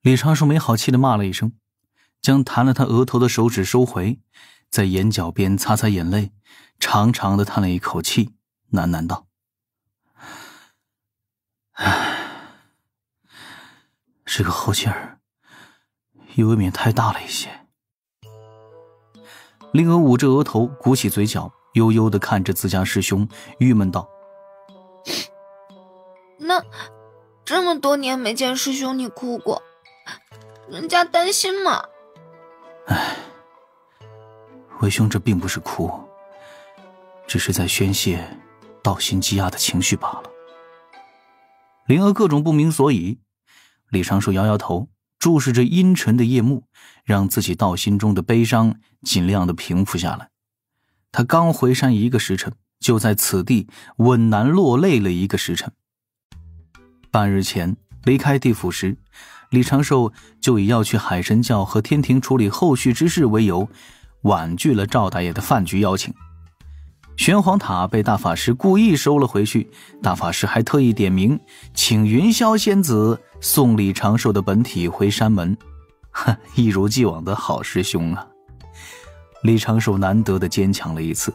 李长寿没好气地骂了一声，将弹了他额头的手指收回，在眼角边擦擦眼泪，长长的叹了一口气，喃喃道：唉，这个后劲儿又未免太大了一些。灵儿捂着额头，鼓起嘴角，悠悠地看着自家师兄，郁闷道：那这么多年没见师兄你哭过，人家担心嘛。唉，为兄这并不是哭，只是在宣泄道心积压的情绪罢了。灵儿各种不明所以，李长寿摇摇头，注视着阴沉的夜幕，让自己道心中的悲伤尽量的平复下来。他刚回山1个时辰，就在此地稳难落泪了1个时辰。半日前离开地府时，李长寿就以要去海神教和天庭处理后续之事为由，婉拒了赵大爷的饭局邀请。玄黄塔被大法师故意收了回去，大法师还特意点名请云霄仙子送李长寿的本体回山门，一如既往的好师兄啊。李长寿难得的坚强了一次，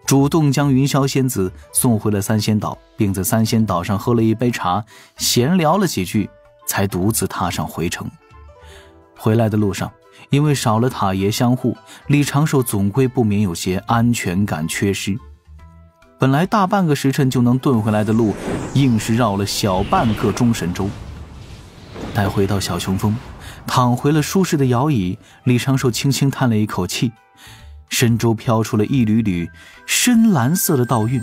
主动将云霄仙子送回了三仙岛，并在三仙岛上喝了一杯茶，闲聊了几句，才独自踏上回程。回来的路上，因为少了塔爷相护，李长寿总归不免有些安全感缺失。本来大半个时辰就能遁回来的路，硬是绕了小半个中神州。待回到小雄峰，躺回了舒适的摇椅，李长寿轻轻叹了一口气，身周飘出了一缕缕深蓝色的道韵，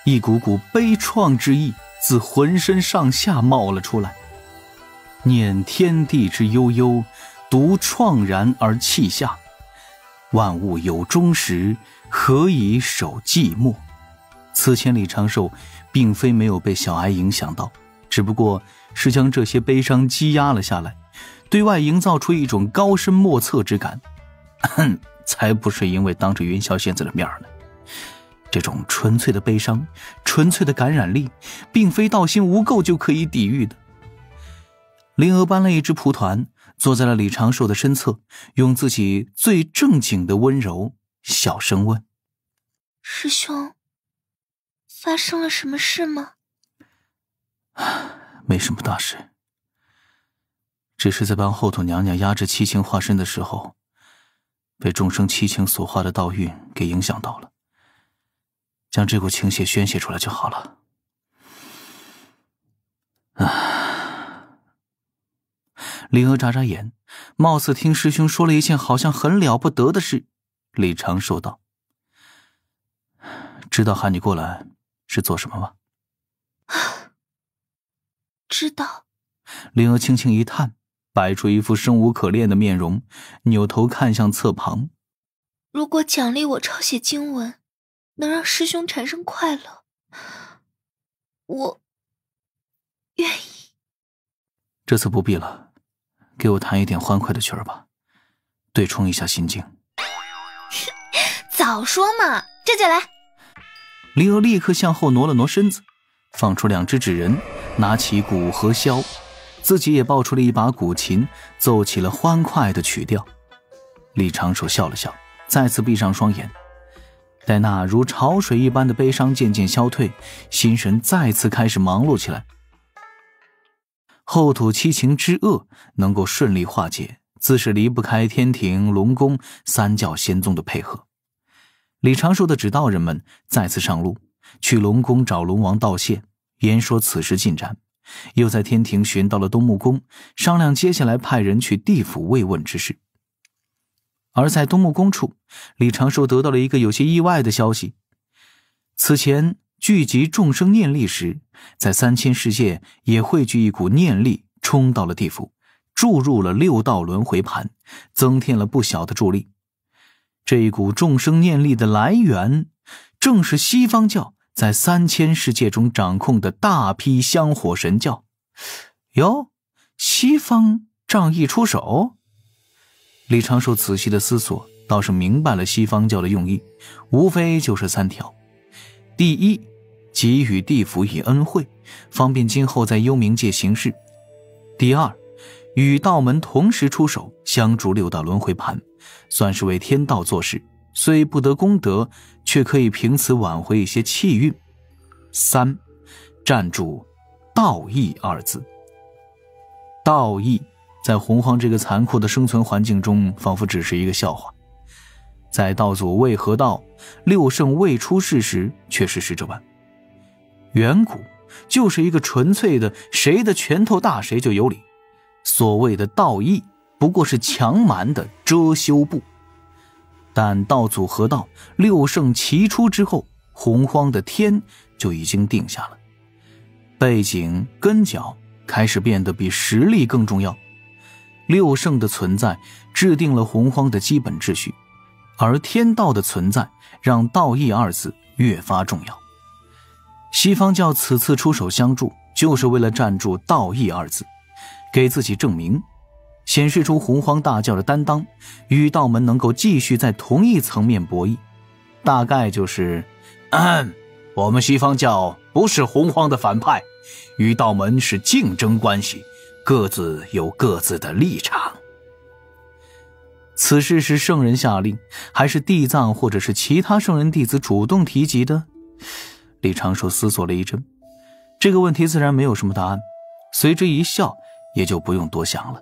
一股股悲怆之意自浑身上下冒了出来。念天地之悠悠，独怆然而泣下。万物有终时，何以守寂寞？此前李长寿并非没有被小哀影响到，只不过是将这些悲伤积压了下来，对外营造出一种高深莫测之感。才不是因为当着云霄仙子的面呢。这种纯粹的悲伤，纯粹的感染力，并非道心无垢就可以抵御的。灵儿搬了一只蒲团，坐在了李长寿的身侧，用自己最正经的温柔小声问：师兄，发生了什么事吗？没什么大事，只是在帮后土娘娘压制七情化身的时候，被众生七情所化的道韵给影响到了，将这股情血宣泄出来就好了。灵儿眨眨眼，貌似听师兄说了一件好像很了不得的事。李长寿道：知道喊你过来是做什么吗？知道。灵儿轻轻一叹，摆出一副生无可恋的面容，扭头看向侧旁。如果奖励我抄写经文，能让师兄产生快乐，我愿意。这次不必了，给我弹一点欢快的曲儿吧，对冲一下心境。早说嘛，这就来。灵儿立刻向后挪了挪身子，放出2只纸人，拿起鼓和箫，自己也抱出了一把古琴，奏起了欢快的曲调。李长寿笑了笑，再次闭上双眼。待那如潮水一般的悲伤渐渐消退，心神再次开始忙碌起来。后土七情之恶能够顺利化解，自是离不开天庭、龙宫3教仙宗的配合。李长寿的指导人们再次上路，去龙宫找龙王道谢，言说此事进展，又在天庭寻到了东木宫，商量接下来派人去地府慰问之事。而在东木宫处，李长寿得到了一个有些意外的消息。此前聚集众生念力时，在3000世界也汇聚一股念力冲到了地府，注入了6道轮回盘，增添了不小的助力。这一股众生念力的来源，正是西方教在3000世界中掌控的大批香火神教。哟，西方仗义出手？李长寿仔细的思索，倒是明白了西方教的用意，无非就是3条。第一，给予地府以恩惠，方便今后在幽冥界行事。第二，与道门同时出手，相助6道轮回盘，算是为天道做事，虽不得功德，却可以凭此挽回一些气运。3. 站住道义2字。道义在洪荒这个残酷的生存环境中，仿佛只是一个笑话。在道祖未合道，6圣未出世时，却是这般。远古就是一个纯粹的谁的拳头大谁就有理，所谓的道义不过是强蛮的遮羞布。但道祖合道，6圣齐出之后，洪荒的天就已经定下了，背景根脚开始变得比实力更重要。6圣的存在制定了洪荒的基本秩序，而天道的存在让道义2字越发重要。西方教此次出手相助，就是为了站住道义2字，给自己证明，显示出洪荒大教的担当，与道门能够继续在同一层面博弈。大概就是我们西方教不是洪荒的反派，与道门是竞争关系，各自有各自的立场。此事是圣人下令，还是地藏或者是其他圣人弟子主动提及的？李长寿思索了一阵，这个问题自然没有什么答案，随之一笑，也就不用多想了。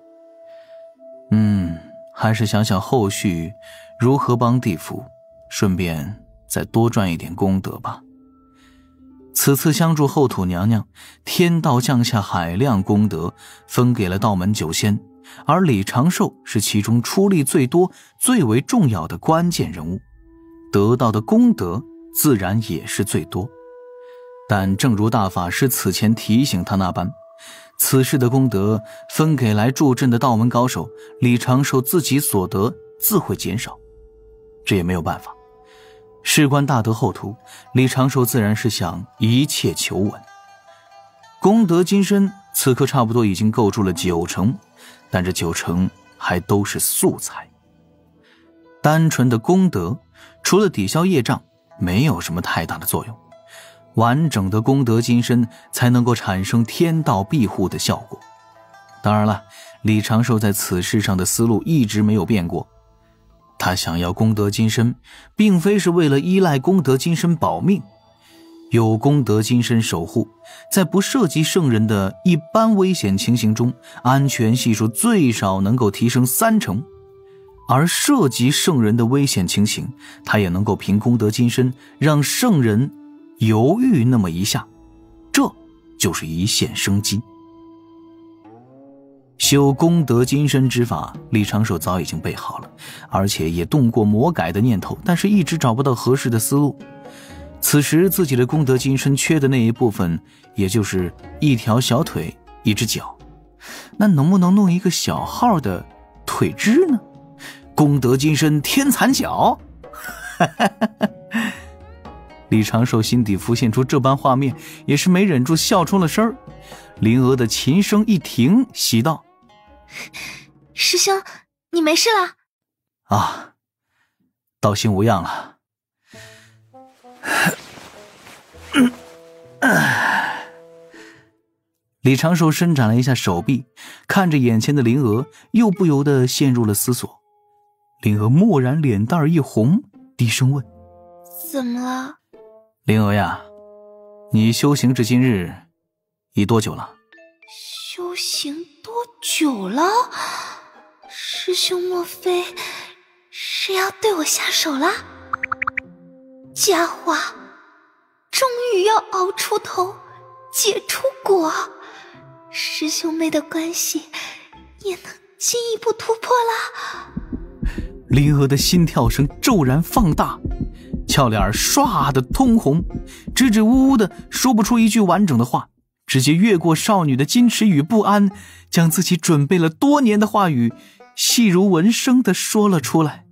还是想想后续如何帮地府，顺便再多赚一点功德吧。此次相助后土娘娘，天道降下海量功德，分给了道门9仙，而李长寿是其中出力最多、最为重要的关键人物，得到的功德自然也是最多。但正如大法师此前提醒他那般，此事的功德分给来助阵的道门高手，李长寿自己所得自会减少，这也没有办法。事关大德后土，李长寿自然是想一切求稳。功德金身此刻差不多已经构筑了9成，但这9成还都是素材。单纯的功德除了抵消业障，没有什么太大的作用。完整的功德金身才能够产生天道庇护的效果。当然了，李长寿在此事上的思路一直没有变过。他想要功德金身，并非是为了依赖功德金身保命，有功德金身守护，在不涉及圣人的一般危险情形中，安全系数最少能够提升3成，而涉及圣人的危险情形，他也能够凭功德金身让圣人犹豫那么一下，这就是一线生机。修功德金身之法，李长寿早已经备好了，而且也动过魔改的念头，但是一直找不到合适的思路。此时自己的功德金身缺的那一部分，也就是一条小腿一只脚，那能不能弄一个小号的腿肢呢？功德金身天残脚李长寿心底浮现出这般画面，也是没忍住笑出了声儿。灵娥的琴声一停，喜道：师兄，你没事了？啊，道心无恙了。李长寿伸展了一下手臂，看着眼前的灵娥，又不由得陷入了思索。灵娥蓦然脸蛋一红，低声问：怎么了？灵娥呀，你修行至今日已多久了？修行多久了？师兄莫非是要对我下手了？佳话终于要熬出头，结出果，师兄妹的关系也能进一步突破了。灵娥的心跳声骤然放大，俏脸唰的通红，支支吾吾的说不出一句完整的话，直接越过少女的矜持与不安，将自己准备了多年的话语细如蚊声的说了出来。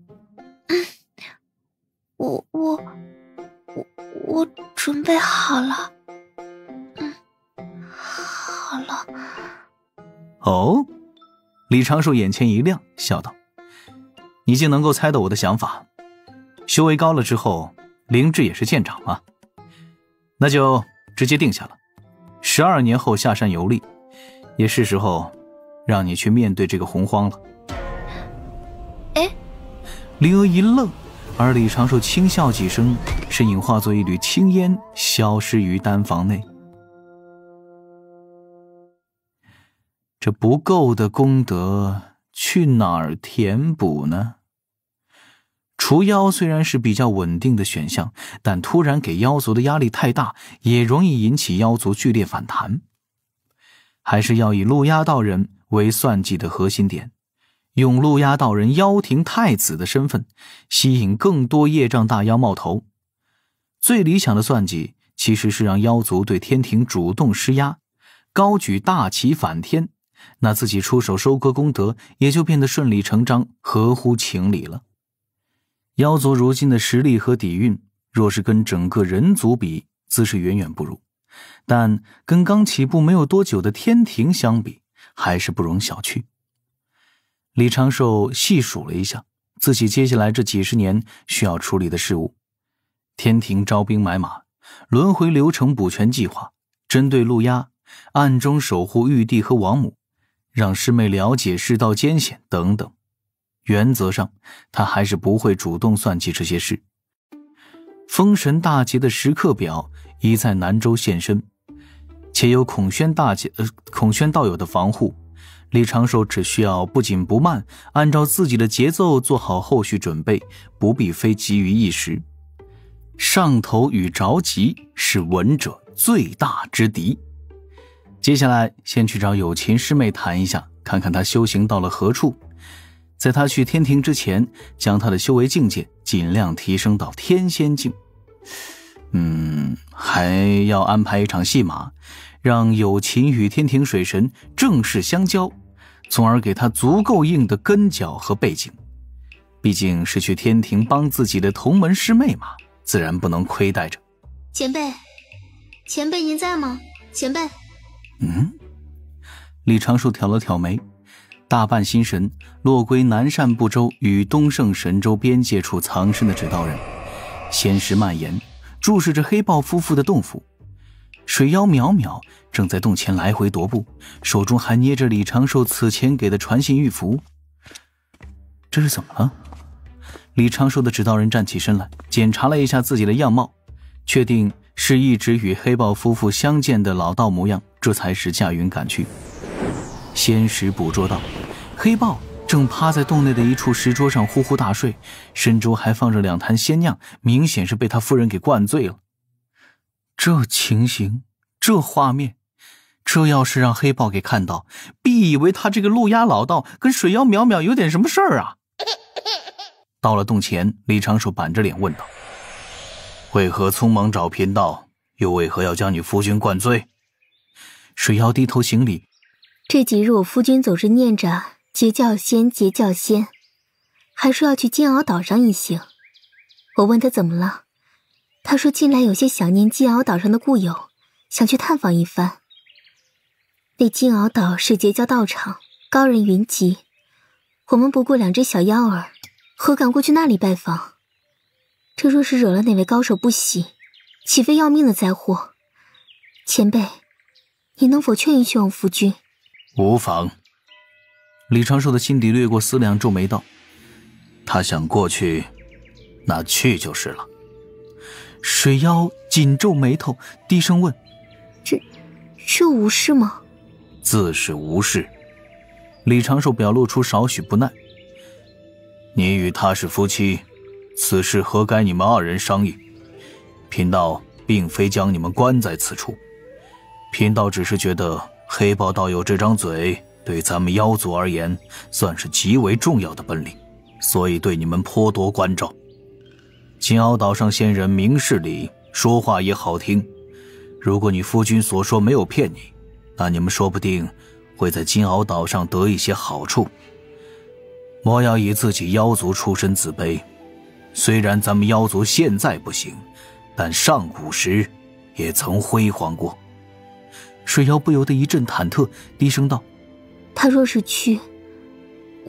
我准备好了。好了。哦，李长寿眼前一亮，笑道：你竟能够猜到我的想法，修为高了之后，灵智也是渐长嘛。那就直接定下了，12年后下山游历，也是时候让你去面对这个洪荒了。哎，灵儿一愣，而李长寿轻笑几声，身影化作一缕青烟，消失于丹房内。这不够的功德去哪儿填补呢？除妖虽然是比较稳定的选项，但突然给妖族的压力太大，也容易引起妖族剧烈反弹。还是要以陆压道人为算计的核心点，用陆压道人妖庭太子的身份，吸引更多业障大妖冒头。最理想的算计其实是让妖族对天庭主动施压，高举大旗反天，那自己出手收割功德也就变得顺理成章，合乎情理了。妖族如今的实力和底蕴，若是跟整个人族比，自是远远不如，但跟刚起步没有多久的天庭相比，还是不容小觑。李长寿细数了一下自己接下来这几十年需要处理的事务：天庭招兵买马、轮回流程补全计划、针对陆压、暗中守护玉帝和王母、让师妹了解世道艰险等等。原则上他还是不会主动算计这些事。封神大劫的时刻表已在南州现身，且有孔宣道友的防护，李长寿只需要不紧不慢，按照自己的节奏做好后续准备，不必非急于一时。上头与着急是稳者最大之敌。接下来先去找有情师妹谈一下，看看她修行到了何处，在他去天庭之前，将他的修为境界尽量提升到天仙境。还要安排一场戏码，让有情与天庭水神正式相交，从而给他足够硬的根脚和背景。毕竟是去天庭帮自己的同门师妹嘛，自然不能亏待着。前辈您在吗？前辈。李长寿挑了挑眉，大半心神落归南赡部洲与东胜神州边界处藏身的指导人，仙识蔓延，注视着黑豹夫妇的洞府。水妖淼淼正在洞前来回踱步，手中还捏着李长寿此前给的传信玉符。这是怎么了？李长寿的指导人站起身来，检查了一下自己的样貌，确定是一直与黑豹夫妇相见的老道模样，这才使驾云赶去。仙识捕捉到黑豹正趴在洞内的一处石桌上呼呼大睡，身周还放着2坛仙酿，明显是被他夫人给灌醉了。这情形，这画面，这要是让黑豹给看到，必以为他这个陆压老道跟水妖淼淼有点什么事儿啊。到了洞前，李长寿板着脸问道：为何匆忙找贫道，又为何要将你夫君灌醉？水妖低头行礼：这几日我夫君总是念着截教仙，还说要去金鳌岛上一行。我问他怎么了，他说近来有些想念金鳌岛上的故友，想去探访一番。那金鳌岛是截教道场，高人云集，我们不过2只小妖儿，何敢过去那里拜访？这若是惹了哪位高手不喜，岂非要命的灾祸？前辈，你能否劝一劝我夫君？无妨。李长寿的心底掠过思量，皱眉道：他想过去，那去就是了。水妖紧皱眉头，低声问：这无事吗？自是无事。李长寿表露出少许不耐：你与他是夫妻，此事何该你们2人商议？贫道并非将你们关在此处，贫道只是觉得黑豹道友这张嘴对咱们妖族而言算是极为重要的本领，所以对你们颇多关照。金鳌岛上仙人明事理，说话也好听，如果你夫君所说没有骗你，那你们说不定会在金鳌岛上得一些好处。莫要以自己妖族出身自卑，虽然咱们妖族现在不行，但上古时也曾辉煌过。水妖不由得一阵忐忑，低声道：他若是去，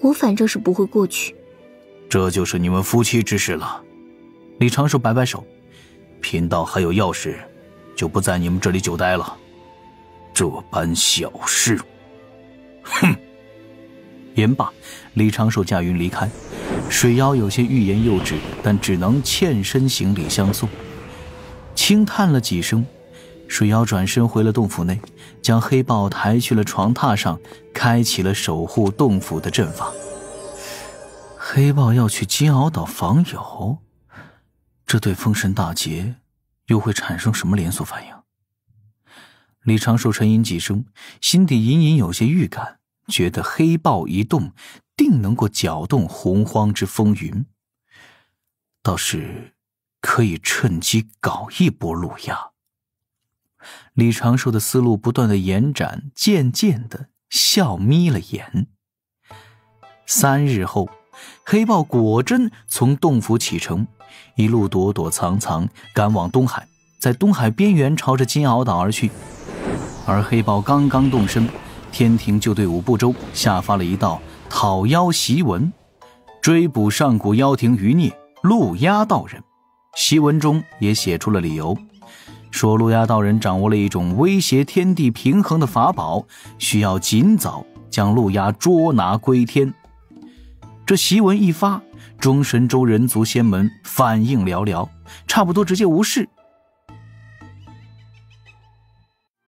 我反正是不会过去。这就是你们夫妻之事了。李长寿摆摆手：贫道还有要事，就不在你们这里久待了。这般小事，哼！言罢，李长寿驾云离开。水妖有些欲言又止，但只能欠身行礼相送。轻叹了几声，水妖转身回了洞府内，将黑豹抬去了床榻上，开启了守护洞府的阵法。黑豹要去金鳌岛访友，这对封神大劫又会产生什么连锁反应？李长寿沉吟几声，心底隐隐有些预感，觉得黑豹一动，定能够搅动洪荒之风云，倒是可以趁机搞一波路亚。李长寿的思路不断的延展，渐渐的笑眯了眼。3日后，黑豹果真从洞府启程，一路躲躲藏藏赶往东海，在东海边缘朝着金鳌岛而去。而黑豹刚刚动身，天庭就对五部洲下发了一道讨妖檄文，追捕上古妖庭余孽陆压道人。檄文中也写出了理由，说陆压道人掌握了一种威胁天地平衡的法宝，需要尽早将陆压捉拿归天。这檄文一发，中神州人族仙门反应寥寥，差不多直接无视，